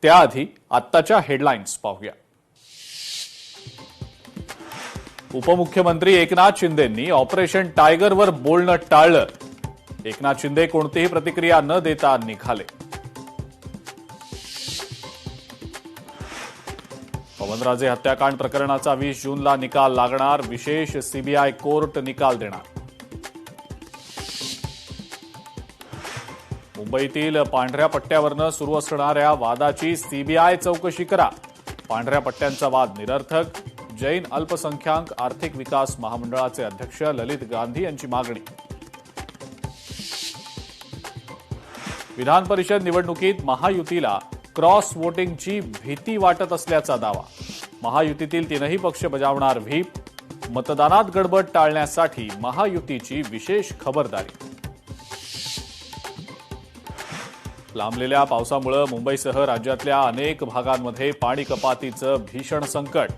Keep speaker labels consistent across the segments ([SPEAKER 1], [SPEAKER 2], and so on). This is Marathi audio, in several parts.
[SPEAKER 1] त्याआधी आत्ताच्या हेडलाईन्स पाहूया। उपमुख्यमंत्री एकनाथ शिंदेंनी ऑपरेशन टायगरवर बोलणं टाळलं। एकनाथ शिंदे कोणतीही प्रतिक्रिया न देता निघाले। पवनराजे हत्याकांड प्रकरणाचा 20 जूनला निकाल लागणार, विशेष सीबीआय कोर्ट निकाल देणार। मुंबईतील पांढऱ्या पट्ट्यावरनं सुरू असणाऱ्या वादाची सीबीआय चौकशी करा। पांढऱ्या पट्ट्यांचा वाद निरर्थक, जैन अल्पसंख्याक आर्थिक विकास महामंडळाचे अध्यक्ष ललित गांधी यांची मागणी। विधान परिषद निवडणुकीत महायुतीला क्रॉस वोटिंगची भीती वाटत असल्याचा दावा। महायुतीतील तीनही पक्ष बजावणार व्हीप, मतदानात गडबड टाळण्यासाठी महायुतीची विशेष खबरदारी। लांबलेल्या पावसामुळे मुंबईसह राज्यातल्या अनेक भागांमध्ये पाणी कपातीचं भीषण संकट,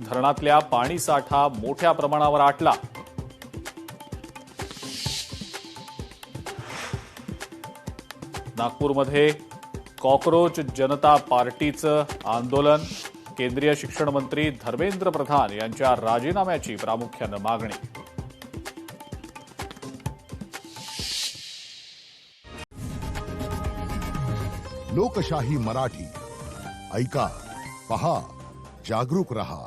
[SPEAKER 1] धरणातल्या पाणीसाठा मोठ्या प्रमाणावर आटला। नागपूरमध्ये कॉकरोच जनता पार्टीचं आंदोलन, केंद्रीय शिक्षण मंत्री धर्मेंद्र प्रधान यांच्या राजीनाम्याची प्रामुख्यानं मागणी।
[SPEAKER 2] लोकशाही मराठी ऐका, पहा, जागरूक रहा।